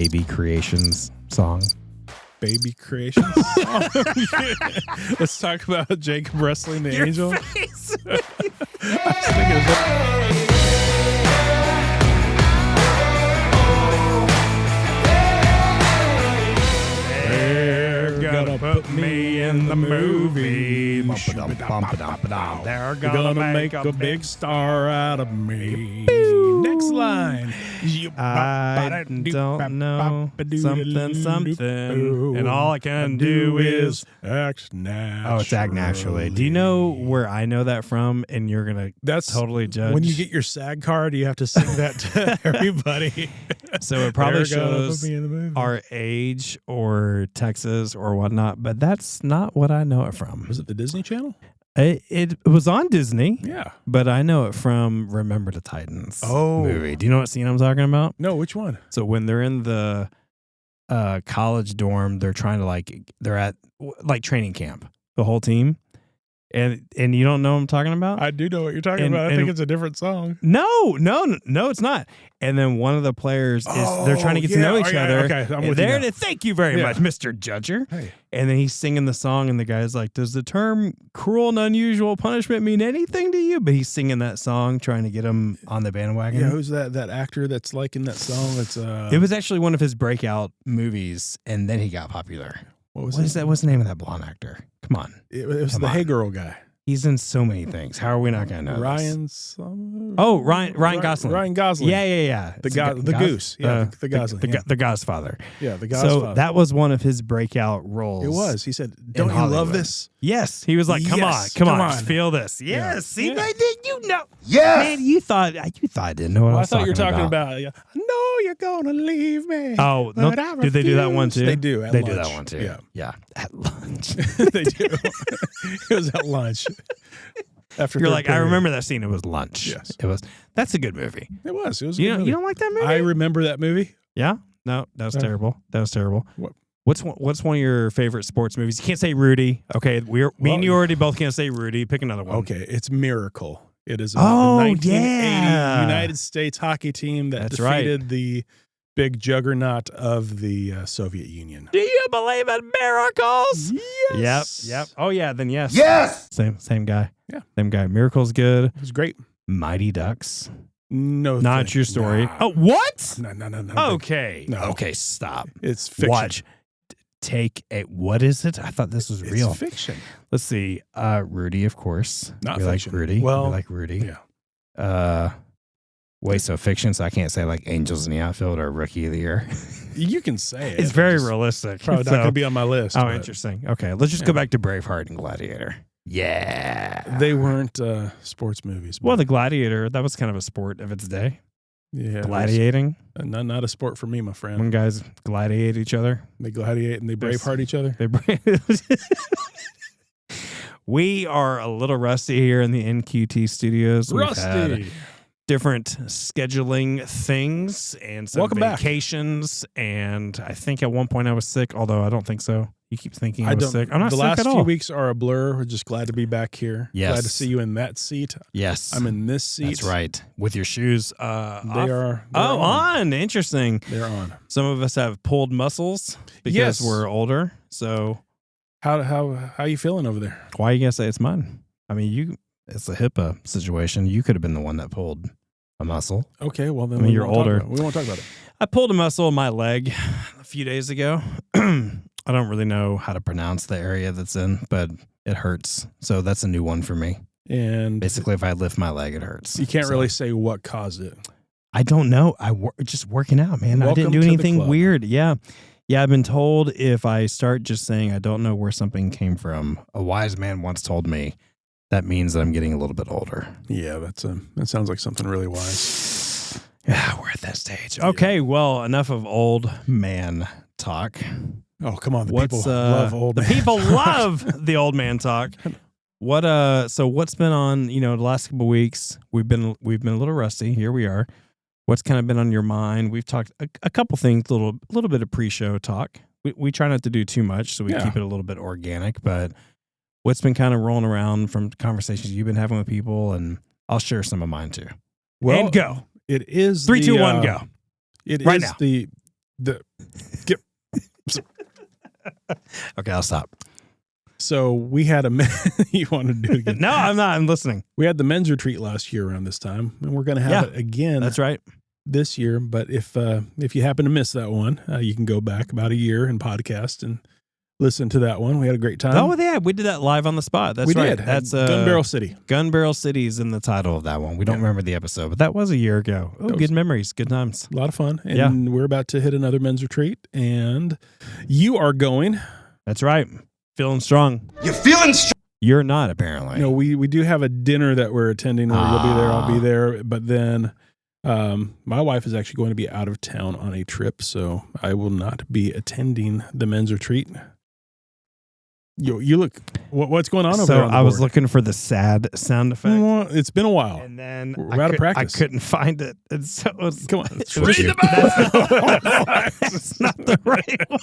AB Creations song. Baby Creations song. Let's talk about Jacob wrestling the angel. Face. I was thinking of that. They're gonna put me in the movie. They're gonna make a big star out of me. Next line. I don't know something, and all I can do is act naturally. Oh, it's act naturally. Do you know where I know that from? And you're gonna totally judge. When you get your SAG card, you have to sing that to everybody. So it probably They're gonna shows put me in the movie. our age or Texas or whatnot, but that's not what I know it from. Was it the Disney Channel? It was on Disney. Yeah. But I know it from Remember the Titans Oh. movie. Do you know what scene I'm talking about? No, which one? So when they're in the college dorm, they're trying to they're at training camp, the whole team. And you don't know what I'm talking about? I do know what you're talking about. I think it's a different song. No, it's not. And then one of the players they're trying to get to know each other. Okay, I'm with there you. it is. Thank you very much, Mr. Judger. Hey. And then he's singing the song, and the guy's like, "Does the term cruel and unusual punishment mean anything to you?" But he's singing that song, trying to get him on the bandwagon. Yeah, who's that actor that's in that song? It's It was actually one of his breakout movies, and then he got popular. What is that? What's the name of that blonde actor? Come on. It was Come the on. Hey Girl guy. He's in so many things. How are we not going to know Ryan this? Summer? Oh, Ryan Gosling. Ryan Gosling. Yeah. The goose. Yeah, the Gosling. The Godfather. Yeah, the Godfather. So that was one of his breakout roles. It was. He said, "Don't you love Hollywood. this?" Yes. He was like, "Come Yes, on, come on. just feel this." Yes. Yeah. See, Yeah. you know. Yes. Man, you thought I didn't know what I I was thought you were talking about. about. I know you're gonna leave me. Oh, no. but I Did they do that one refuse. too? They do. At They lunch. do that one too. Yeah, At lunch. they do. It was at lunch. After You're third like, I period. remember that scene. It was lunch. Yes. It was. That's a good movie. It was. It was. A You good don't, movie. you don't like that movie? I remember that movie. Yeah. No, that was No. terrible. That was terrible. What? What's one of your favorite sports movies? You can't say Rudy. Okay, me and you already both can't say Rudy. Pick another one. Okay, it's Miracle. It is Oh, the 1980 yeah. United States hockey team that That's right. defeated the big juggernaut of the Soviet Union. Do you believe in miracles? Yes. Yep. Oh yeah. Then yes. Yes. Same guy. Yeah. Same guy. Miracle's good. It was great. Mighty Ducks. No, Not thank- your story. Nah. Oh, what? No. Okay. No. Okay. Stop. It's fiction. Watch. Take a. What is it? I thought this was It's real. fiction. Let's see. Rudy, of course. Not we fiction. like Rudy. Well, we like Rudy. Yeah. Wait, so fiction, so I can't say like Angels in the Outfield or Rookie of the Year. You can say it. It's very Just realistic. Probably not So- going to be on my list. Oh, but interesting. Okay, let's just Yeah. go back to Braveheart and Gladiator. Yeah. They weren't sports movies. Well, but the Gladiator, that was kind of a sport of its day. yeah, it was, Gladiating. not a sport for me, my friend. When guys gladiate each other. They gladiate and they braveheart each other. We are a little rusty here in the NQT studios. We've had Rusty. different scheduling things and some Welcome back. vacations. And I think at one point I was sick, although I don't think so. You keep thinking I I was don't. sick. I'm not the sick last at few all. weeks are a blur. We're just glad to be back here. Yes. Glad to see you in that seat. Yes. I'm in this seat. That's right. With your shoes They off. are. Oh, on. Interesting. They're on. Some of us have pulled muscles because Yes. we're older. So How you feeling over there? why are you going to say it's mine? I mean, it's a HIPAA situation. You could have been the one that pulled a muscle. Okay, well then I mean, we you're won't talk older. about it. We won't talk about it. I pulled a muscle in my leg a few days ago. I don't really know how to pronounce the area that's in, but it hurts. So that's a new one for me. And Basically, if I lift my leg, it hurts. you can't So, really say what caused it. I don't know. Just working out, man. I Welcome didn't do to the anything club. weird. Yeah. I've been told if I start just saying I don't know where something came from, a wise man once told me that means that I'm getting a little bit older. Yeah, that sounds like something really wise. Yeah, we're at that stage. Okay, well, enough of old man talk. Oh, come on. The What's people love old the man. people love the old man talk. So what's been on, the last couple of weeks? We've been a little rusty. Here we are. What's kind of been on your mind? We've talked a couple things, a little bit of pre-show talk. We try not to do too much, so we keep it a little bit organic, but what's been kind of rolling around from conversations you've been having with people, and I'll share some of mine too. Well, and go. It is 3, 2, 1, go. It Right is now. the Okay, I'll stop. So we had you want to do it again? No, I'm not. I'm listening. We had the men's retreat last year around this time, and we're going to have it again. That's right. This year. But if you happen to miss that one, you can go back about a year and podcast and listen to that one. We had a great time. Oh, yeah. We did that live on the spot. That's right. Did. That's Gun Barrel City. Gun Barrel City is in the title of that one. We don't remember the episode, but that was a year ago. Oh, good memories. Good times. A lot of fun. And we're about to hit another men's retreat, and you are going. That's right. Feeling strong. You're feeling strong. You're not, apparently. No, we do have a dinner that we're attending where you'll be there, I'll be there. But then my wife is actually going to be out of town on a trip, so I will not be attending the men's retreat. You look, what's going on over there? So I was looking for the sad sound effect. Well, it's been a while. And then we're out of practice. I couldn't find it. And so it was, come on. That's not the right one.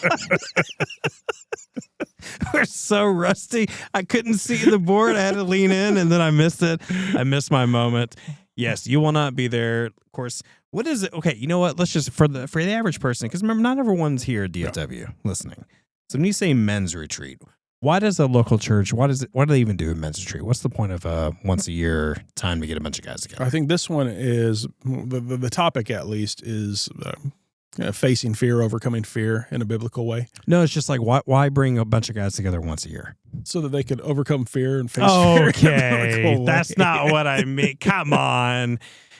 We're so rusty. I couldn't see the board. I had to lean in, and then I missed it. I missed my moment. Yes, you will not be there. Of course, what is it? Okay, you know what? Let's just, for the average person, because remember, not everyone's here at DFW listening. So when you say men's retreat, why does a local church, why do they even do a men's retreat? What's the point of once a year time to get a bunch of guys together? I think this one is, the topic at least is facing fear, overcoming fear in a biblical way. No, it's just like, why bring a bunch of guys together once a year? So that they could overcome fear and face fear. Okay, that's not what I mean. Come on.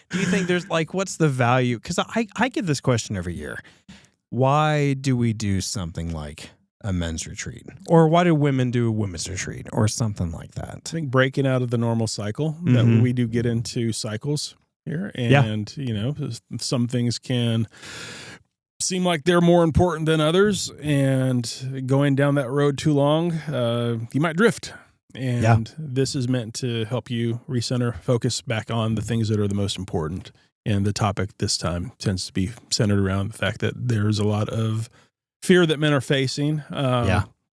Do you think there's like, what's the value? Because I get this question every year. Why do we do something like a men's retreat? Or why do women do a women's retreat or something like that? I think breaking out of the normal cycle, that we do get into cycles here. And, you know, some things can seem like they're more important than others, and going down that road too long, you might drift. And this is meant to help you recenter, focus back on the things that are the most important. And the topic this time tends to be centered around the fact that there's a lot of fear that men are facing.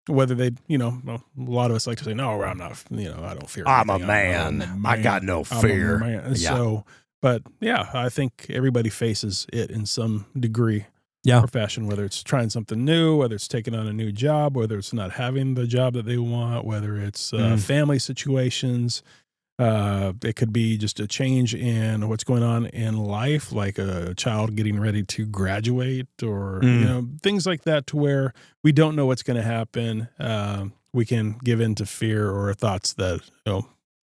Whether they, a lot of us like to say, no, I'm not, I don't fear I'm anything. a man. I got no fear. So, but yeah, I think everybody faces it in some degree or fashion, whether it's trying something new, whether it's taking on a new job, whether it's not having the job that they want, whether it's family situations. It could be just a change in what's going on in life, like a child getting ready to graduate or, things like that, to where we don't know what's going to happen. We can give in to fear or thoughts that,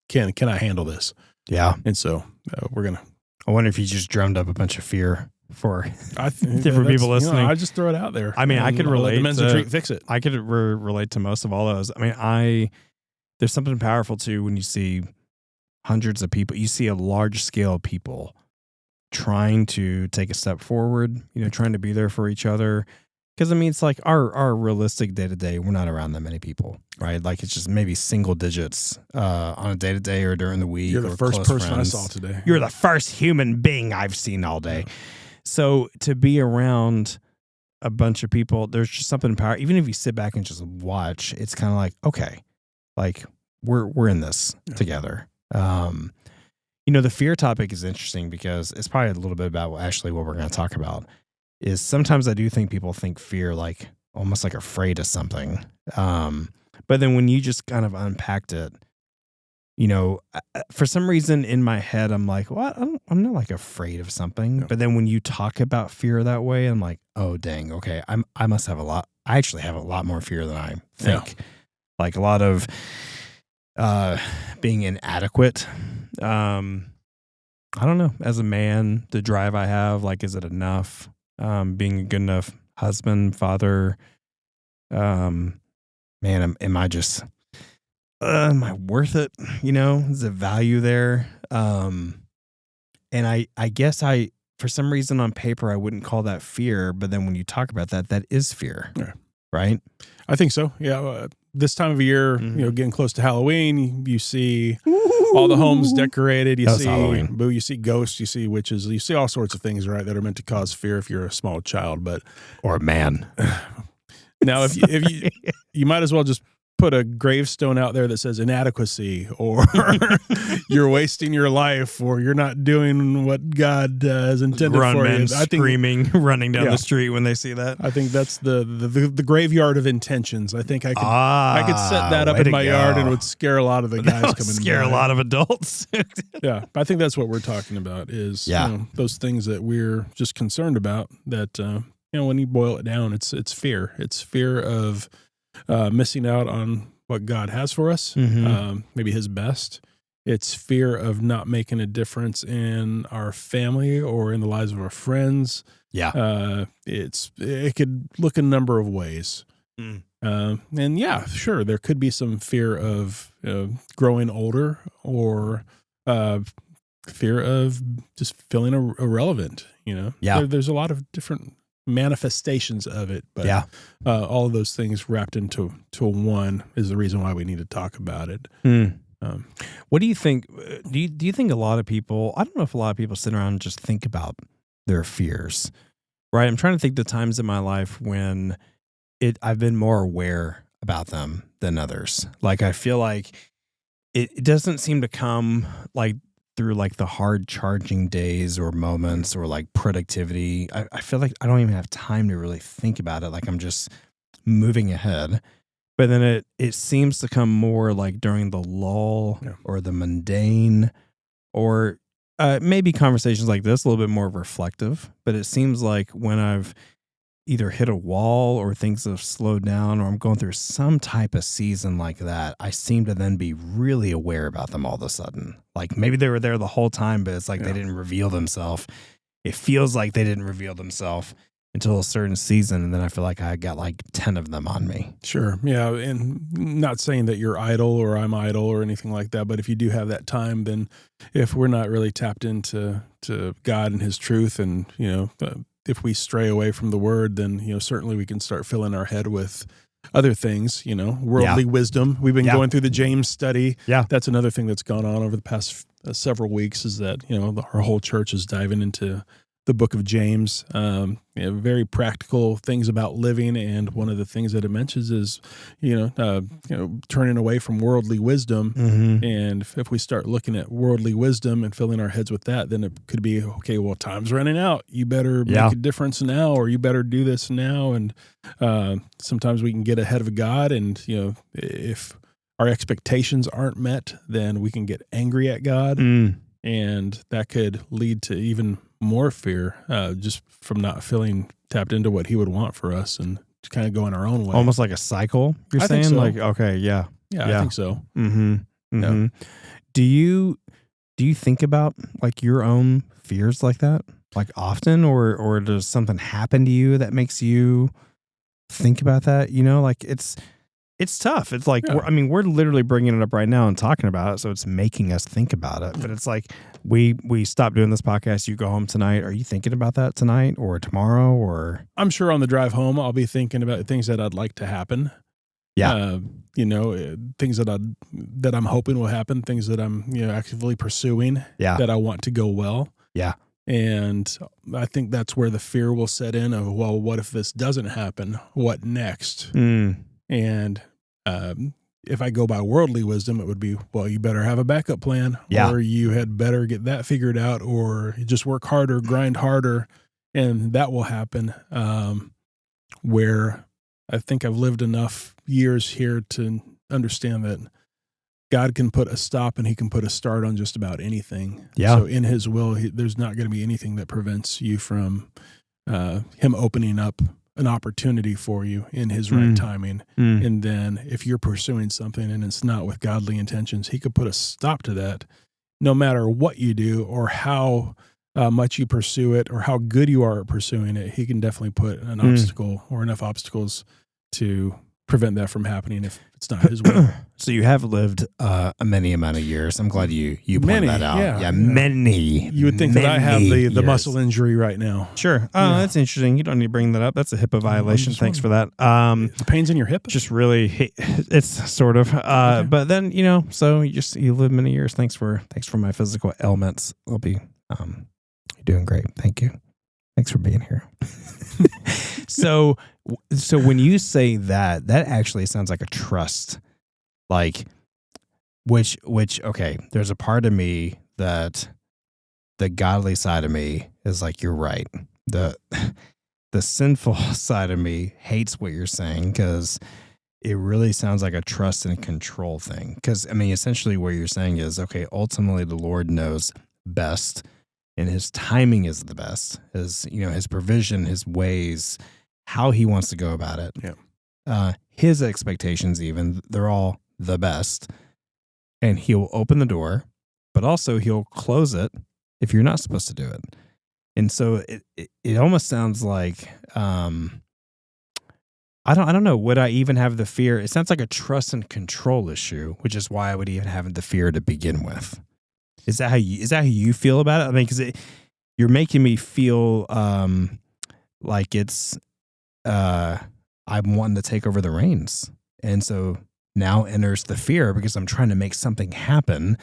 can I handle this? Yeah. And so we're going to. I wonder if you just drummed up a bunch of fear for different people listening. I just throw it out there. I mean, I could relate. The men's retreat, fix it. I could relate to most of all those. I mean, there's something powerful too when you see hundreds of people. You see a large scale of people trying to take a step forward. Trying to be there for each other. Because I mean, it's like our realistic day to day. We're not around that many people, right? Like it's just maybe single digits on a day to day or during the week. You're the first person I saw today. You're the first human being I've seen all day. So to be around a bunch of people, there's just something powerful. Even if you sit back and just watch, it's kind of like, okay, like we're in this together. The fear topic is interesting because it's probably a little bit about what we're going to talk about. Is sometimes I do think people think fear like almost like afraid of something. But then when you just kind of unpacked it, for some reason in my head, I'm like, well, I'm not like afraid of something. No. But then when you talk about fear that way, I'm like, oh, dang. Okay. I must have I actually have a lot more fear than I think. Yeah. Like a lot of being inadequate. I don't know. As a man, the drive I have, like, is it enough? Being a good enough husband, father, am I worth it? Is the value there? And I guess for some reason on paper, I wouldn't call that fear, but then when you talk about that is fear, right? I think so. Yeah. This time of year, getting close to Halloween, you see all the homes decorated. You see ghosts, you see witches, you see all sorts of things, right, that are meant to cause fear if you're a small child, or a man. Now, if you might as well just put a gravestone out there that says inadequacy, or you're wasting your life, or you're not doing what God has intended Grown for men you. screaming, running down Yeah. the street when they see that. I think that's the graveyard of intentions. I think I could set that up in my yard and it would scare a lot of the guys coming scare by. a lot of adults. Yeah, I think that's what we're talking about is those things that we're just concerned about that, when you boil it down, it's fear. It's fear of missing out on what God has for us, maybe his best. It's fear of not making a difference in our family or in the lives of our friends. Yeah. It could look a number of ways. And yeah, sure, there could be some fear of growing older, or fear of just feeling irrelevant. There's a lot of different manifestations of it, but all of those things wrapped into one is the reason why we need to talk about it. What do you think? Do you think a lot of people? I don't know if a lot of people sit around and just think about their fears, right? I'm trying to think the times in my life when I've been more aware about them than others. Like I feel like it doesn't seem to come like through like the hard charging days or moments or like productivity. I feel like I don't even have time to really think about it. Like I'm just moving ahead. But then it seems to come more like during the lull or the mundane, or maybe conversations like this, a little bit more reflective. But it seems like when I've either hit a wall or things have slowed down or I'm going through some type of season like that, I seem to then be really aware about them all of a sudden. Like maybe they were there the whole time, but it's like they didn't reveal themselves. It feels like they didn't reveal themselves until a certain season, and then I feel like I got like 10 of them on me. Sure. Yeah, and not saying that you're idle or I'm idle or anything like that, but if you do have that time, then if we're not really tapped into God and his truth, and if we stray away from the word, then certainly we can start filling our head with other things, worldly wisdom. We've been going through the James study. Yeah. That's another thing that's gone on over the past several weeks, is that our whole church is diving into the book of James, very practical things about living. And one of the things that it mentions is, turning away from worldly wisdom. And if we start looking at worldly wisdom and filling our heads with that, then it could be, okay, well, time's running out. You better make a difference now, or you better do this now. And sometimes we can get ahead of God. And, if our expectations aren't met, then we can get angry at God. And that could lead to even more fear, just from not feeling tapped into what he would want for us, and just kind of going our own way. Almost like a cycle, you're I saying? think so. Like, okay, yeah. I think so. Yeah. Do you think about like your own fears like that, like often, or does something happen to you that makes you think about that? Like it's tough. It's like, we're literally bringing it up right now and talking about it. So it's making us think about it. But it's like, we stop doing this podcast. You go home tonight. Are you thinking about that tonight or tomorrow? Or I'm sure on the drive home, I'll be thinking about things that I'd like to happen. Yeah. Things that I'm hoping will happen, things that I'm, actively pursuing, that I want to go well. Yeah. And I think that's where the fear will set in of, well, what if this doesn't happen? What next? And if I go by worldly wisdom, it would be, well, you better have a backup plan, or you had better get that figured out, or you just work harder, grind harder, and that will happen. Where I think I've lived enough years here to understand that God can put a stop and he can put a start on just about anything. Yeah. So in his will, there's not going to be anything that prevents you from him opening up an opportunity for you in his right timing. And then if you're pursuing something and it's not with godly intentions, he could put a stop to that no matter what you do or how much you pursue it or how good you are at pursuing it. He can definitely put an obstacle or enough obstacles to prevent that from happening if it's not his will. So you have lived a many amount of years. I'm glad you pointed that out. Yeah, many. You would think that I have the muscle injury right now. Sure. That's interesting. You don't need to bring that up. That's a HIPAA violation. Thanks for that. The pains in your hip? Just really, it's sort of. Okay. But then so you live many years. Thanks for my physical ailments. I'll be you're doing great. Thank you. Thanks for being here. So when you say that actually sounds like a trust Like, which, okay, there's a part of me that the godly side of me is like, you're right. The sinful side of me hates what you're saying because it really sounds like a trust and control thing. Because, I mean, essentially what you're saying is, okay, ultimately the Lord knows best and his timing is the best. His provision, his ways, how he wants to go about it. Yeah. His expectations even, they're all the best. And he'll open the door, but also he'll close it if you're not supposed to do it. And so it almost sounds like, I don't know. Would I even have the fear? It sounds like a trust and control issue, which is why I would even have the fear to begin with. Is that how you feel about it? I mean, because you're making me feel like it's I'm wanting to take over the reins, and so now enters the fear because I'm trying to make something happen.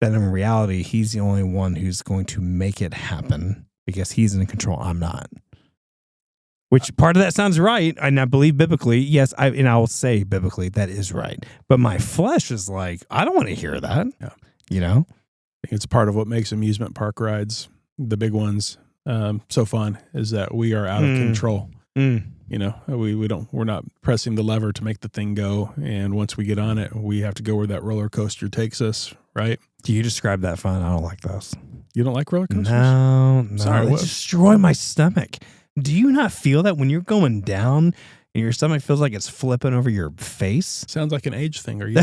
That in reality, he's the only one who's going to make it happen because he's in control. I'm not. Which part of that sounds right, and I believe biblically, yes, I will say biblically that is right. But my flesh is like, I don't want to hear that. Yeah. You know? I think it's part of what makes amusement park rides, the big ones, so fun, is that we are out of control. You know, we're not pressing the lever to make the thing go. And once we get on it, we have to go where that roller coaster takes us, right? Do you describe that fun? I don't like those. You don't like roller coasters? No. Sorry, they destroy my stomach. Do you not feel that when you're going down and your stomach feels like it's flipping over your face? Sounds like an age thing. Are you?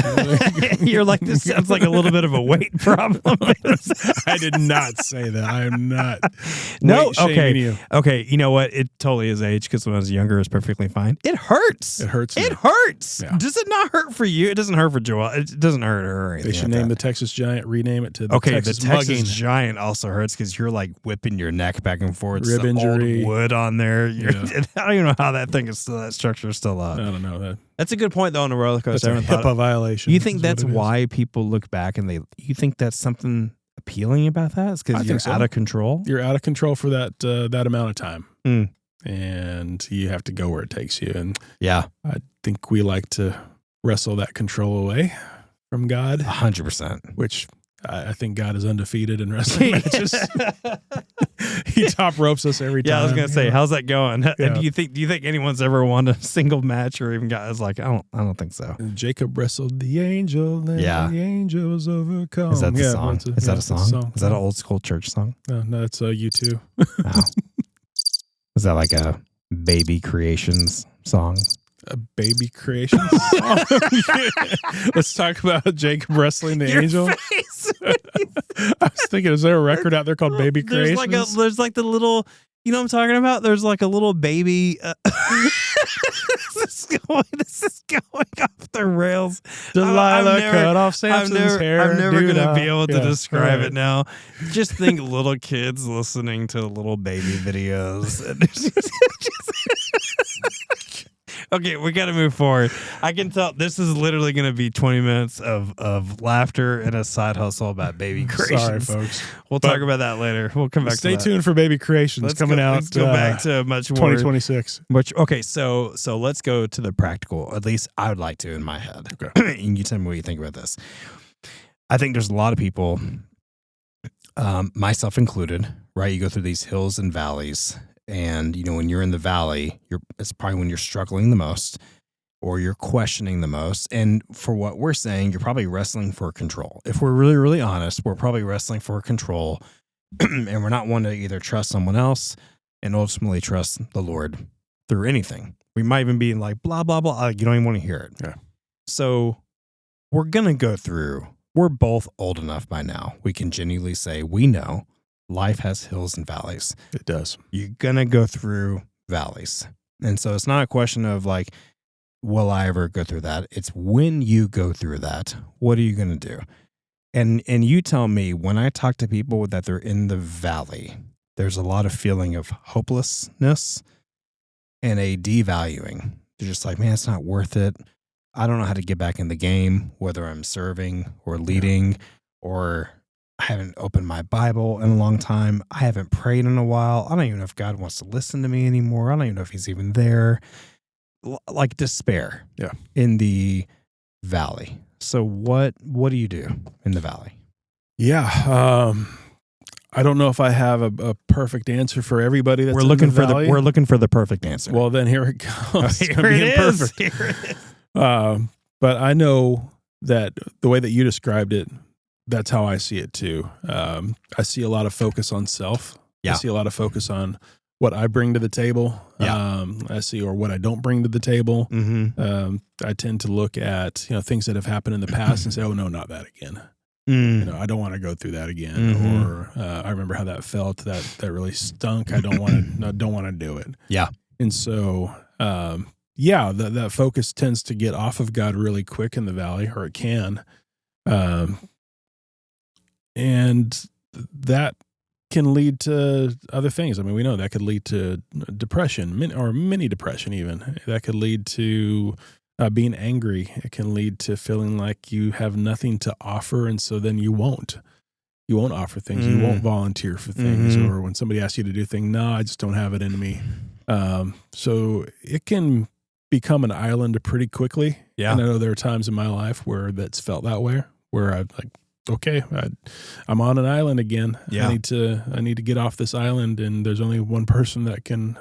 You're like, this sounds like a little bit of a weight problem. I did not say that. I am not. No, shaming you. Okay. You know what? It totally is age because when I was younger, it was perfectly fine. It hurts. It hurts. It hurts. Yeah. Does it not hurt for you? It doesn't hurt for Joel. It doesn't hurt her. Or anything They should like name that. the Texas Giant, rename it to the Texas the Texas Mugging. Giant also hurts because you're like whipping your neck back and forth. Rib Some injury. old wood on there. Yeah. I don't even know how that thing is still. That structure is still up. I don't know that. That's a good point though on a roller That's coaster. a HIPAA violation. You think is that's what it is. why people look back and you think that's something appealing about that? It's I because you're think so. out of control. You're out of control for that amount of time, Mm. and you have to go where it takes you. And Yeah, I think we like to wrestle that control away from God, 100%. which I think God is undefeated in wrestling matches. He top ropes us every time. Yeah, I was gonna say, you know. how's that going? Yeah. Do you think anyone's ever won a single match or even got? I was like, I don't think so. And Jacob wrestled the angel, and Yeah. the angel was overcome. Is that the Yeah, song? that's Is that a that's the song? Is that an old school church song? No, it's U2. Wow. Is that like a Baby Creations song? A baby creation song. Let's talk about Jacob wrestling the angel. Face. I was thinking, is there a record out there called Baby Creations? There's like the little, you know what I'm talking about? There's like a little baby. This is going off the rails. Delilah cut off Samson's hair. I'm never going to Doo-dah. be able to Yeah, describe right. it now. Just think little kids listening to little baby videos. Okay, we got to move forward. I can tell this is literally going to be 20 minutes of laughter and a side hustle about baby creations. Sorry, folks. We'll talk about that later. We'll come back Stay to that. tuned for Baby Creations coming out. Let's go back to much more. 2026. Okay, so let's go to the practical. At least I would like to in my head. Okay. And you tell me what you think about this. I think there's a lot of people, myself included, right? You go through these hills and valleys. And, you know, when you're in the valley, it's probably when you're struggling the most or you're questioning the most. And for what we're saying, you're probably wrestling for control. If we're really, really honest, we're probably wrestling for control. And we're not wanting to either trust someone else and ultimately trust the Lord through anything. We might even be like, blah, blah, blah. You don't even want to hear it. Yeah. So we're going to go through. We're both old enough by now. We can genuinely say we know life has hills and valleys. It does. You're going to go through valleys. And so it's not a question of like, will I ever go through that? It's when you go through that, what are you going to do? And you tell me, when I talk to people that they're in the valley, there's a lot of feeling of hopelessness and a devaluing. They're just like, man, it's not worth it. I don't know how to get back in the game, whether I'm serving or leading or I haven't opened my Bible in a long time. I haven't prayed in a while. I don't even know if God wants to listen to me anymore. I don't even know if he's even there. Like despair. Yeah. In the valley. So what do you do in the valley? Yeah. I don't know if I have a perfect answer for everybody that's We're looking in the for valley. we're looking for the perfect answer. Well, then here it comes. Here I'm it being is. perfect. Here it is. But I know that the way that you described it, that's how I see it too. I see a lot of focus on self. Yeah. I see a lot of focus on what I bring to the table. Yeah. I see, or what I don't bring to the table. Mm-hmm. I tend to look at, things that have happened in the past and say, oh no, not that again. I don't want to go through that again. Mhm. Or I remember how that felt. That really stunk. I don't want to do it. Yeah. And so, that focus tends to get off of God really quick in the valley, or it can. And that can lead to other things. I mean, we know that could lead to depression, or mini depression even. That could lead to being angry. It can lead to feeling like you have nothing to offer, and so then you won't offer things. You won't volunteer for things. Mhm. Or when somebody asks you to do things, no, I just don't have it in me. So it can become an island pretty quickly. Yeah. And I know there are times in my life where that's felt that way, where I'm like, okay, I'm on an island again. Yeah. I need to get off this island, and there's only one person that can,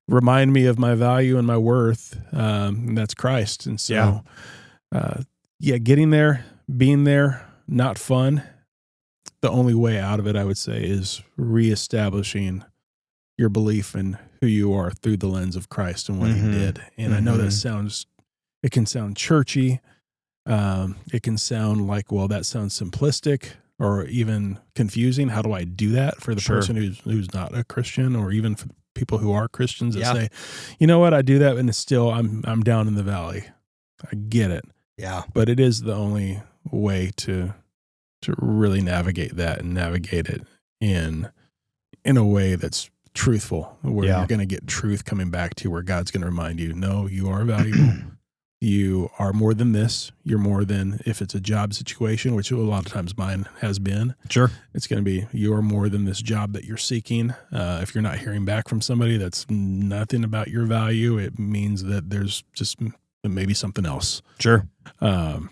remind me of my value and my worth, and that's Christ. And so, getting there, being there, not fun. The only way out of it, I would say, is reestablishing your belief in who you are through the lens of Christ and what Mhm. He did. And I know that it can sound churchy. It can sound like, well, that sounds simplistic or even confusing. How do I do that for the Sure. person who's not a Christian, or even for people who are Christians that Yeah. say, you know what, I do that and it's still I'm down in the valley. I get it. Yeah. But it is the only way to really navigate that, and navigate it in a way that's truthful, where Yeah. you're going to get truth coming back to you, where God's going to remind you, no, you are valuable. You are more than this. You're more than, if it's a job situation, which a lot of times mine has been, Sure. it's going to be, you are more than this job that you're seeking. If you're not hearing back from somebody, that's nothing about your value. It means that there's just maybe something else. Sure. What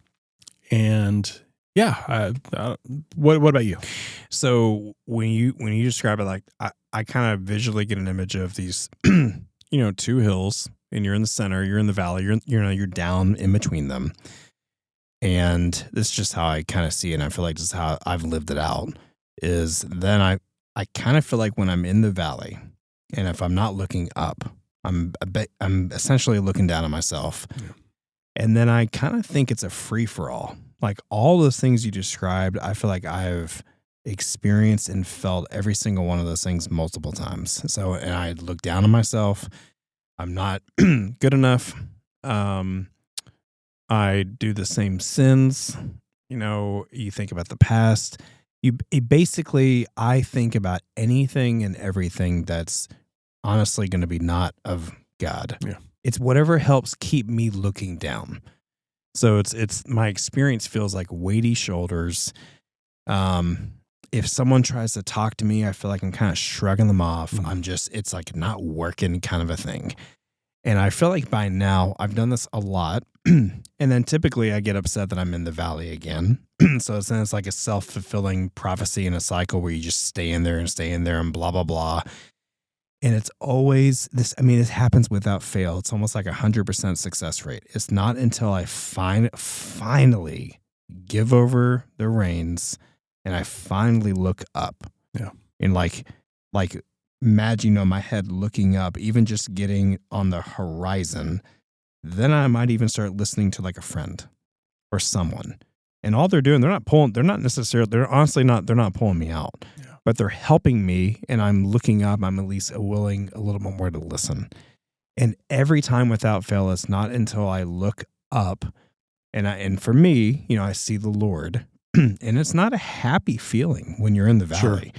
about you? So when you describe it, like I kind of visually get an image of these, two hills, and you're in the center, you're in the valley, you're down in between them. And this is just how I kind of see it. And I feel like this is how I've lived it out, is then I kind of feel like when I'm in the valley, and if I'm not looking up, I'm essentially looking down at myself. Yeah. And then I kind of think it's a free for all. Like all those things you described, I feel like I've experienced and felt every single one of those things multiple times. So, and I look down on myself. I'm not good enough. I do the same sins. You think about the past. I think about anything and everything that's honestly going to be not of God. Yeah. It's whatever helps keep me looking down. So it's my experience feels like weighty shoulders. If someone tries to talk to me, I feel like I'm kind of shrugging them off. It's like not working kind of a thing. And I feel like by now I've done this a lot. And then typically I get upset that I'm in the valley again. So it's like a self-fulfilling prophecy in a cycle where you just stay in there and blah, blah, blah. And it's always this. I mean, it happens without fail. It's almost like 100% success rate. It's not until I finally give over the reins and I finally look up. Yeah. And like imagine, my head looking up, even just getting on the horizon, then I might even start listening to like a friend or someone. And all they're doing, they're not pulling me out. Yeah. But they're helping me, and I'm looking up. I'm at least willing a little bit more to listen. And every time without fail, it's not until I look up, and for me, I see the Lord, and it's not a happy feeling when you're in the valley.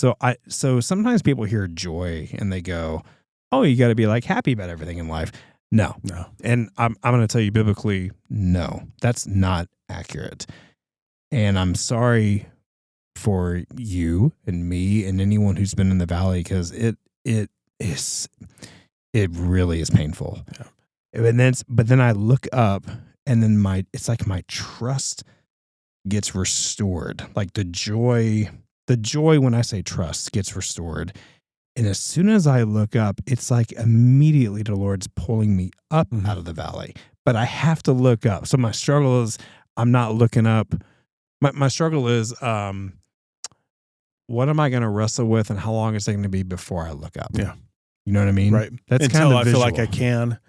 Sure. So sometimes people hear joy and they go, "Oh, you got to be like happy about everything in life." No. And I'm going to tell you biblically, no, that's not accurate. And I'm sorry for you and me and anyone who's been in the valley, because it really is painful. Yeah. But then I look up and then it's like my trust gets restored. Like the joy when I say trust gets restored. And as soon as I look up, it's like immediately the Lord's pulling me up out of the valley. But I have to look up. So my struggle is I'm not looking up. My struggle is what am I going to wrestle with, and how long is it going to be before I look up? Yeah. You know what I mean? Right. That's Until kind of I feel like I can.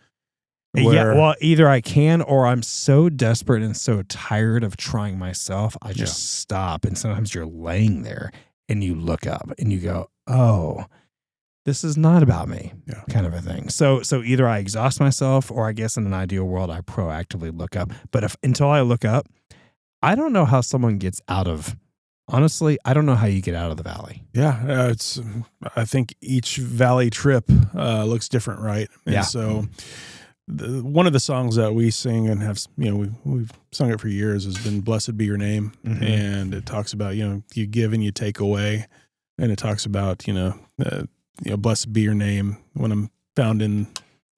Yeah, well, either I can, or I'm so desperate and so tired of trying myself, I just stop. And sometimes you're laying there and you look up and you go, oh, this is not about me, kind of a thing. So either I exhaust myself, or I guess in an ideal world, I proactively look up. But until I look up, I don't know how someone gets out of, honestly, I don't know how you get out of the valley. Yeah, I think each valley trip looks different, right? And so one of the songs that we sing and have, we've sung it for years has been "Blessed Be Your Name," and it talks about you give and you take away, and it talks about blessed be your name when I'm found in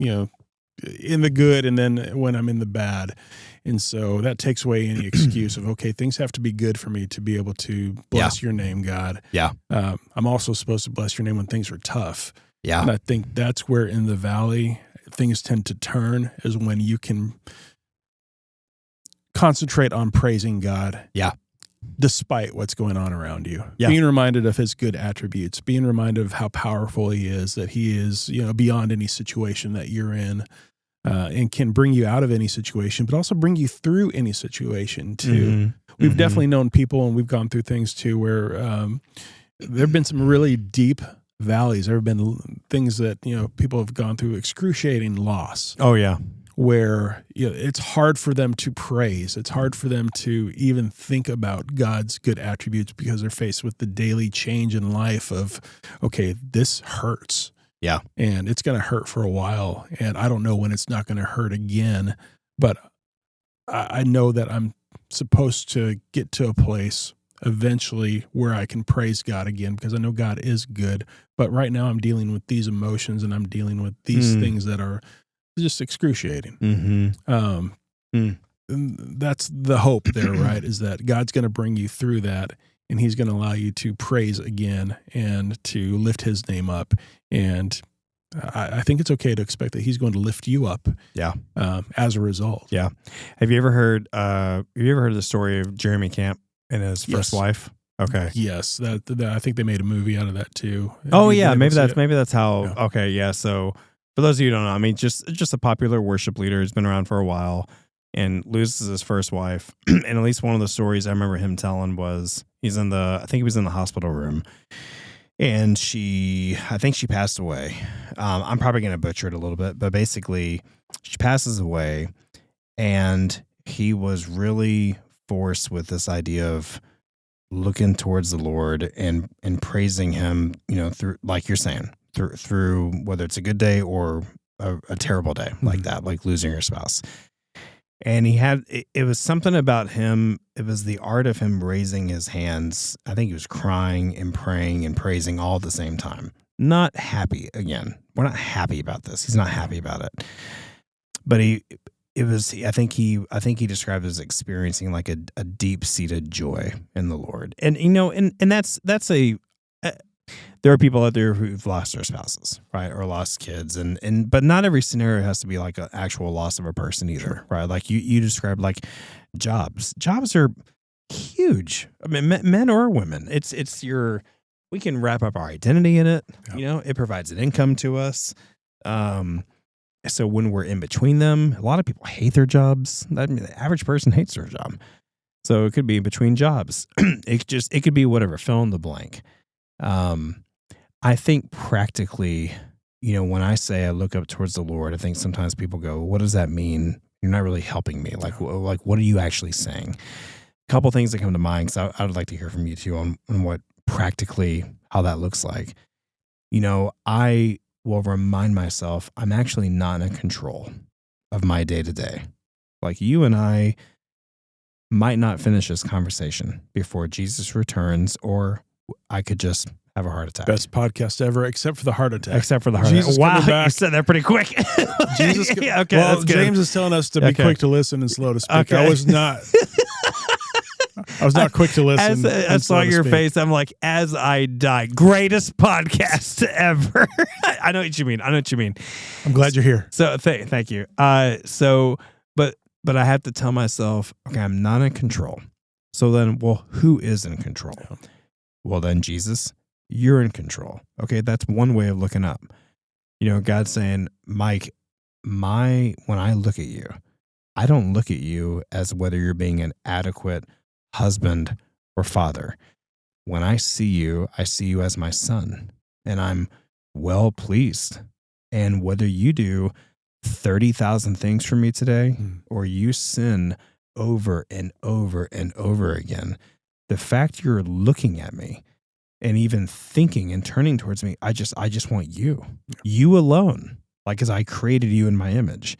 in the good, and then when I'm in the bad. And so that takes away any excuse of, okay, things have to be good for me to be able to bless your name, God. Yeah. I'm also supposed to bless your name when things are tough. Yeah. And I think that's where in the valley things tend to turn, is when you can concentrate on praising God. Yeah. Despite what's going on around you. Yeah. Being reminded of his good attributes, being reminded of how powerful he is, that he is, beyond any situation that you're in, and can bring you out of any situation, but also bring you through any situation too. We've definitely known people, and we've gone through things too, where there have been some really deep valleys. There have been things that, people have gone through excruciating loss. Oh yeah. Where it's hard for them to praise. It's hard for them to even think about God's good attributes, because they're faced with the daily change in life of, okay, this hurts. Yeah. And it's going to hurt for a while. And I don't know when it's not going to hurt again. But I know that I'm supposed to get to a place eventually where I can praise God again, because I know God is good. But right now I'm dealing with these emotions, and I'm dealing with these things that are just excruciating. And that's the hope there, right? Is that God's going to bring you through that, and he's going to allow you to praise again and to lift his name up. And I think it's okay to expect that he's going to lift you up. Yeah. As a result. Yeah. Have you ever heard the story of Jeremy Camp and his first wife? Okay. Yes. That I think they made a movie out of that too. Oh yeah. Maybe that's how. Yeah. Okay. Yeah. So for those of you who don't know, I mean, just a popular worship leader who's been around for a while and loses his first wife. And at least one of the stories I remember him telling was I think he was in the hospital room, and I think she passed away. I'm probably going to butcher it a little bit, but basically she passes away, and he was really forced with this idea of looking towards the Lord and praising him, through, like you're saying, through whether it's a good day or a terrible day like that, like losing your spouse. And it was something about him. It was the art of him raising his hands. I think he was crying and praying and praising all at the same time. Not happy again. We're not happy about this. He's not happy about it. But I think he described it as experiencing like a deep seated joy in the Lord. And, and that's there are people out there who've lost their spouses, right, or lost kids, but not every scenario has to be like an actual loss of a person either, right? Like you described, like jobs. Jobs are huge. I mean, men or women. We can wrap up our identity in it. Yeah. It provides an income to us. So when we're in between them, a lot of people hate their jobs. I mean, the average person hates their job. So it could be between jobs. It could be whatever. Fill in the blank. I think practically, when I say I look up towards the Lord, I think sometimes people go, what does that mean? You're not really helping me. Like what are you actually saying? A couple things that come to mind, because I would like to hear from you too on what practically, how that looks like. I will remind myself I'm actually not in control of my day to day. Like you and I might not finish this conversation before Jesus returns, or I could just have a heart attack. Best podcast ever, except for the heart attack. Except for the heart Jesus attack. Wow, coming back. you said that pretty quick. Jesus. okay, Well, that's good. James is telling us to be Okay. quick to listen and slow to speak. Okay. I was not. I was not quick to listen. As I and saw slow to your speak. face, I'm like, as I die, greatest podcast ever. I know what you mean. I'm glad you're here. So thank you. But I have to tell myself, okay, I'm not in control. So then, well, who is in control? Yeah. Well, then Jesus, you're in control. Okay, that's one way of looking up. God's saying, Mike, when I look at you, I don't look at you as whether you're being an adequate husband or father. When I see you as my son, and I'm well pleased. And whether you do 30,000 things for me today, or you sin over and over and over again, the fact you're looking at me and even thinking and turning towards me, I just want you, you alone, like as I created you in my image.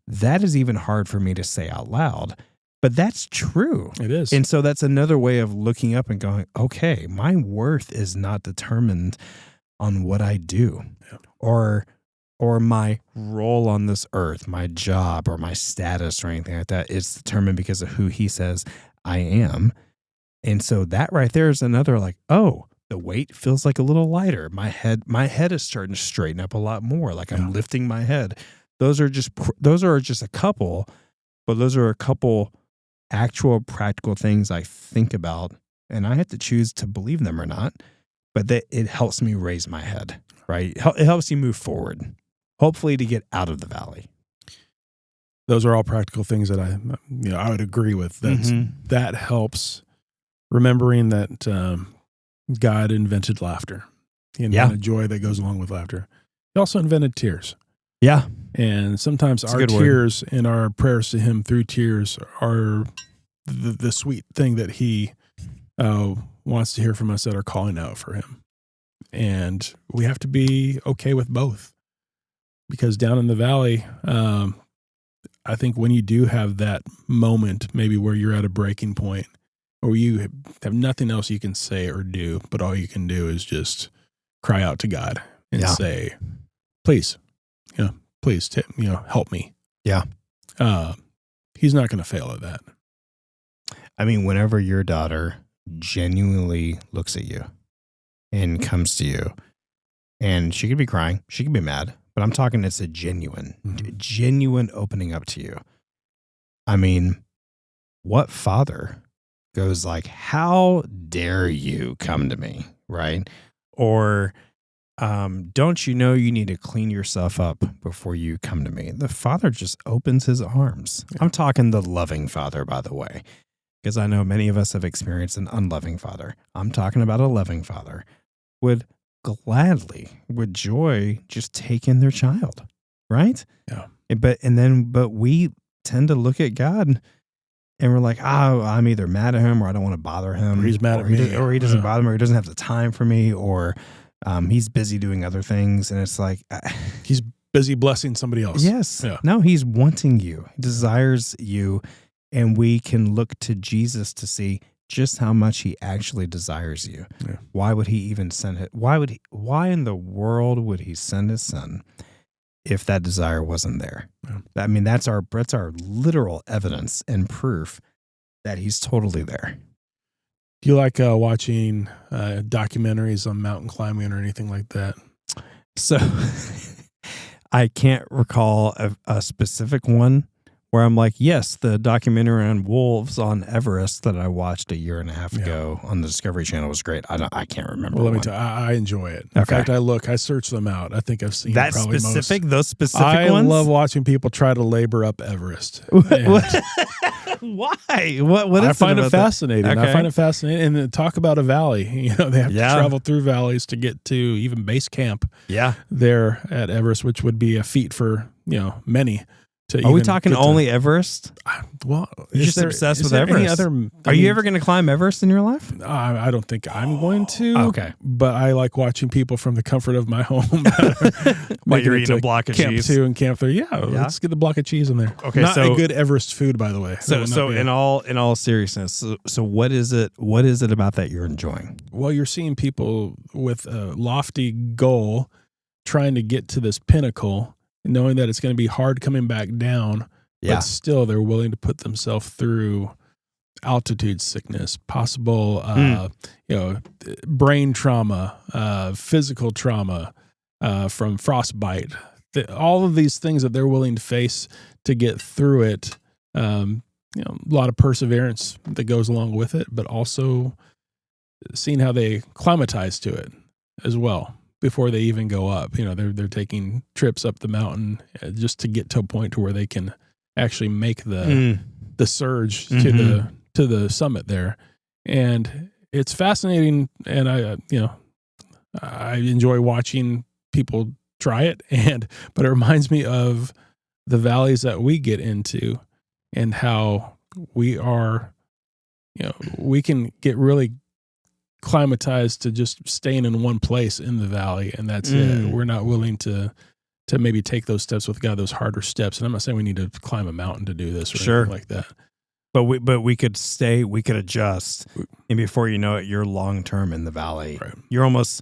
That is even hard for me to say out loud, but that's true. It is. And so that's another way of looking up and going, okay, my worth is not determined on what I do or my role on this earth, my job or my status or anything like that. It's determined because of who he says I am. And so that right there is another like, oh, the weight feels like a little lighter. My head is starting to straighten up a lot more. Like I'm lifting my head. Those are just a couple, but those are a couple actual practical things I think about, and I have to choose to believe them or not. But it helps me raise my head, right? It helps you move forward, hopefully to get out of the valley. Those are all practical things that I would agree with. That helps. Remembering that God invented laughter. He invented joy that goes along with laughter. He also invented tears. Yeah. And sometimes our tears and our prayers to him through tears are the sweet thing that he wants to hear from us that are calling out for him. And we have to be okay with both. Because down in the valley, I think when you do have that moment, maybe where you're at a breaking point, or you have nothing else you can say or do, but all you can do is just cry out to God and say, please, please, help me. Yeah. He's not going to fail at that. I mean, whenever your daughter genuinely looks at you and comes to you, and she could be crying, she could be mad, but I'm talking it's a genuine opening up to you. I mean, what father goes like, how dare you come to me, right? Or don't you know you need to clean yourself up before you come to me? The father just opens his arms. I'm talking the loving father, by the way, because I know many of us have experienced an unloving father. I'm talking about a loving father would gladly, with joy, just take in their child, right? Yeah. But we tend to look at God and we're like, oh, I'm either mad at him or I don't want to bother him. Or he's mad at me. Or he doesn't bother me, or he doesn't have the time for me, or he's busy doing other things. And it's like, he's busy blessing somebody else. Yes. Yeah. No, he's wanting you, he desires you. And we can look to Jesus to see just how much he actually desires you. Yeah. Why would he even send it? Why in the world would he send his son if that desire wasn't there? Yeah. I mean, that's our literal evidence and proof that he's totally there. Do you like watching documentaries on mountain climbing or anything like that? So I can't recall a specific one where I'm like, yes, the documentary on wolves on Everest that I watched a year and a half ago on the Discovery Channel was great. I can't remember. Well, let me tell you, I enjoy it. In fact, I search them out. I think I've seen that probably specific, most. Those specific I ones? love watching people try to labor up Everest. Why? What is I find it fascinating. Okay. I find it fascinating. And then talk about a valley. They have to travel through valleys to get to even base camp. Yeah. There at Everest, which would be a feat for many Are we talking only Everest? Well, you're just obsessed with Everest. Are you ever going to climb Everest in your life? I don't think I'm going to. Okay. But I like watching people from the comfort of my home. While you're eating a block of Camp cheese. 2 and Camp 3. Yeah, let's get the block of cheese in there. Okay, not so a good Everest food, by the way. So in all seriousness, so what is it about that you're enjoying? Well, you're seeing people with a lofty goal trying to get to this pinnacle, knowing that it's going to be hard coming back down, but still they're willing to put themselves through altitude sickness, possible, brain trauma, physical trauma from frostbite. All of these things that they're willing to face to get through it. A lot of perseverance that goes along with it, but also seeing how they climatize to it as well. Before they even go up, they're taking trips up the mountain just to get to a point to where they can actually make the surge to the summit there, and it's fascinating. And I enjoy watching people try it, but it reminds me of the valleys that we get into and how we are, we can get really climatized to just staying in one place in the valley, and that's it. We're not willing to maybe take those steps with God, those harder steps. And I'm not saying we need to climb a mountain to do this or anything like that. But we could adjust, and before you know it, you're long term in the valley. Right. You're almost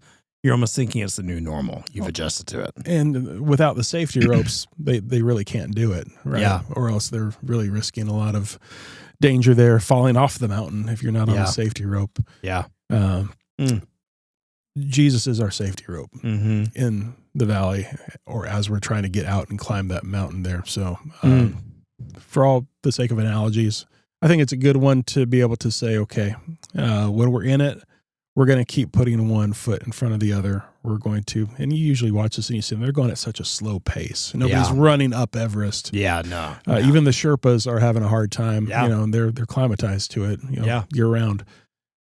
thinking it's the new normal. You've adjusted to it, and without the safety ropes, they really can't do it. Right? Yeah, or else they're really risking a lot of danger there, falling off the mountain if you're not on a safety rope. Yeah. Jesus is our safety rope in the valley, or as we're trying to get out and climb that mountain there. So, for all the sake of analogies, I think it's a good one to be able to say, okay, when we're in it, we're going to keep putting one foot in front of the other. We're going to, and you usually watch this and you see them, they're going at such a slow pace. Nobody's running up Everest. Yeah, no. Even the Sherpas are having a hard time, and they're climatized to it, year round.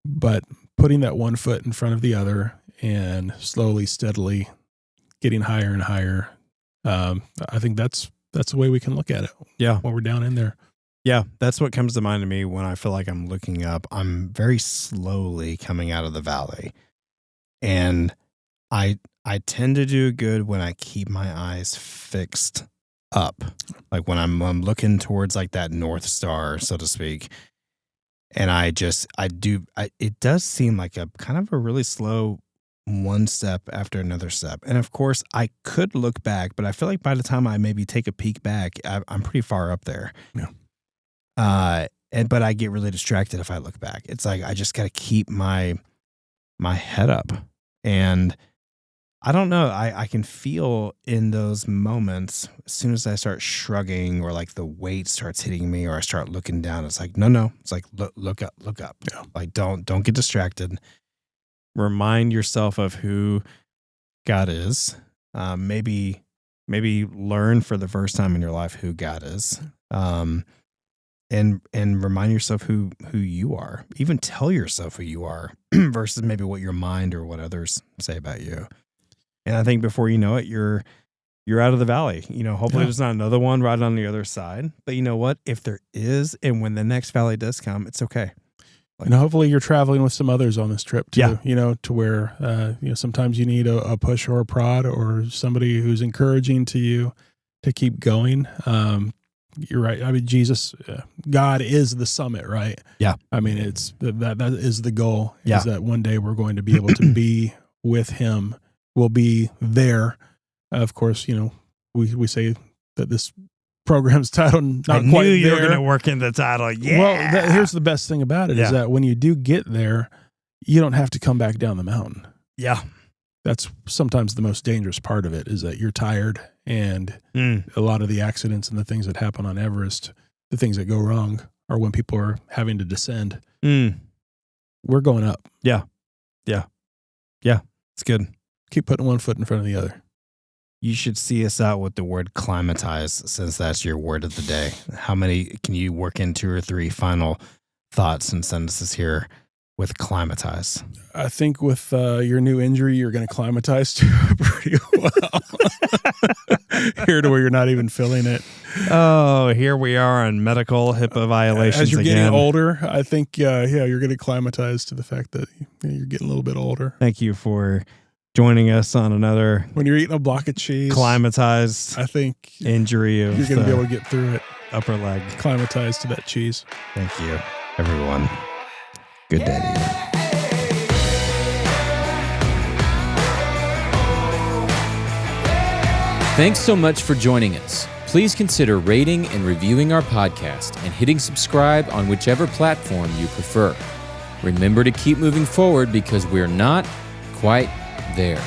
But putting that one foot in front of the other and slowly, steadily getting higher and higher, I think that's the way we can look at it. Yeah, while we're down in there. Yeah, that's what comes to mind to me when I feel like I'm looking up. I'm very slowly coming out of the valley, and I tend to do good when I keep my eyes fixed up, like when I'm looking towards like that North Star, so to speak. And it does seem like a kind of a really slow one step after another step. And of course, I could look back, but I feel like by the time I maybe take a peek back, I'm pretty far up there. Yeah. But I get really distracted if I look back. It's like I just got to keep my head up. And I don't know. I can feel in those moments, as soon as I start shrugging or like the weight starts hitting me or I start looking down, it's like, no. It's like, look up. Yeah. Like, don't get distracted. Remind yourself of who God is. Maybe learn for the first time in your life who God is. And remind yourself who you are. Even tell yourself who you are versus maybe what your mind or what others say about you. And I think before you know it, you're out of the valley. Hopefully there's not another one right on the other side. But you know what? If there is, and when the next valley does come, it's okay. And hopefully you're traveling with some others on this trip too. Yeah. To where sometimes you need a push or a prod or somebody who's encouraging to you to keep going. You're right. I mean, Jesus, God is the summit, right? Yeah. I mean, it's that is the goal. Yeah. Is that one day we're going to be able to be with Him. We'll be there. Of course, we say that this program's title not I quite knew you there. were going to work in the title. Yeah. Well, here's the best thing about it is that when you do get there, you don't have to come back down the mountain. Yeah. That's sometimes the most dangerous part of it is that you're tired, and a lot of the accidents and the things that happen on Everest, the things that go wrong are when people are having to descend. We're going up. Yeah. It's good. Keep putting one foot in front of the other. You should see us out with the word climatize, since that's your word of the day. How many can you work in 2 or 3 final thoughts and sentences here with Climatize? I think with your new injury, you're going to climatize to it pretty well. Here to where you're not even feeling it. Oh, here we are on medical HIPAA violations As you're again. getting older, I think, you're going to climatize to the fact that you're getting a little bit older. Thank you for joining us on another When you're eating a block of cheese, climatized I think injury of you're going to be able to get through it. upper leg. Climatize to that cheese. Thank you, everyone. Good day to you. Thanks so much for joining us. Please consider rating and reviewing our podcast and hitting subscribe on whichever platform you prefer. Remember to keep moving forward because we're not quite there.